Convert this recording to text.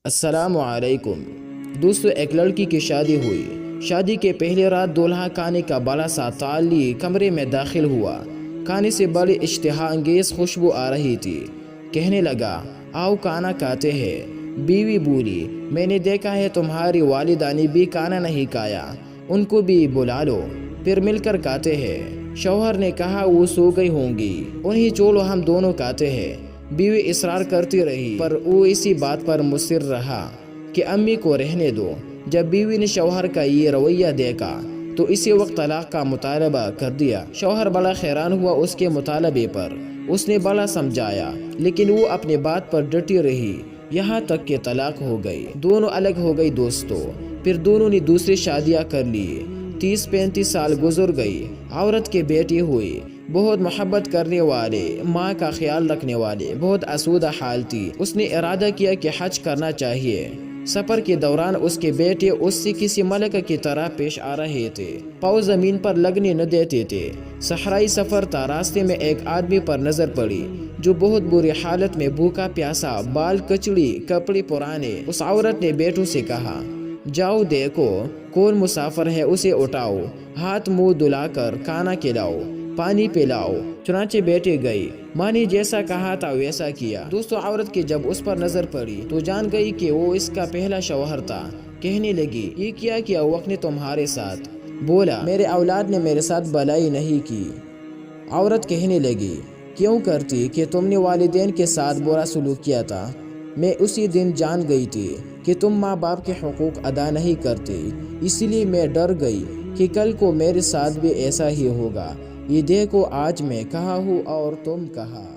السلام علیکم دوستو، ایک لڑکی کی شادی ہوئی۔ شادی کے پہلی رات دولہا کھانے کا بڑا سا تال لیے کمرے میں داخل ہوا۔ کھانے سے بڑی اشتہا انگیز خوشبو آ رہی تھی۔ کہنے لگا، آؤ کھانا کھاتے ہیں۔ بیوی بولی، میں نے دیکھا ہے تمہاری والدہ نے بھی کھانا نہیں کھایا، ان کو بھی بلا لو، پھر مل کر کھاتے ہیں۔ شوہر نے کہا وہ سو گئی ہوں گی، انہیں چھوڑو، ہم دونوں کھاتے ہیں۔ بیوی اصرار کرتی رہی پر وہ اسی بات پر مصر رہا کہ امی کو رہنے دو۔ جب بیوی نے شوہر کا یہ رویہ دیکھا تو اسی وقت طلاق کا مطالبہ کر دیا۔ شوہر بڑا حیران ہوا اس کے مطالبے پر، اس نے بڑا سمجھایا لیکن وہ اپنی بات پر ڈٹی رہی، یہاں تک کہ طلاق ہو گئی۔ دونوں الگ ہو گئی دوستو۔ پھر دونوں نے دوسری شادیاں کر لی۔ 30-35 سال گزر گئی۔ عورت کے بیٹے ہوئے، بہت محبت کرنے والے، ماں کا خیال رکھنے والے، بہت آسودہ حال تھی۔ اس نے ارادہ کیا کہ حج کرنا چاہیے۔ سفر کے دوران اس کے بیٹے اس سے کسی ملک کی طرح پیش آ رہے تھے، پاؤں زمین پر لگنے نہ دیتے تھے۔ صحرائی سفر تھا، راستے میں ایک آدمی پر نظر پڑی جو بہت بری حالت میں بھوکا پیاسا، بال کچڑی، کپڑے پرانے۔ اس عورت نے بیٹوں سے کہا، جاؤ دیکھو کون مسافر ہے، اسے اٹھاؤ، ہاتھ منہ دھلا کر کھانا کھلاؤ، پانی پلاؤ۔ چنانچہ بیٹے گئی، ماں نے جیسا کہا تھا ویسا کیا۔ دوستو، عورت کی جب اس پر نظر پڑی تو جان گئی کہ وہ اس کا پہلا شوہر تھا۔ کہنے لگی، یہ کیا کیا وقت نے تمہارے ساتھ؟ بولا، میرے اولاد نے میرے ساتھ بھلائی نہیں کی۔ عورت کہنے لگی، کیوں کرتی کہ تم نے والدین کے ساتھ برا سلوک کیا تھا؟ میں اسی دن جان گئی تھی کہ تم ماں باپ کے حقوق ادا نہیں کرتے، اس لیے میں ڈر گئی کہ کل کو میرے ساتھ بھی ایسا ہی ہوگا۔ یہ دیکھو آج میں کہاں ہوں اور تم کہاں۔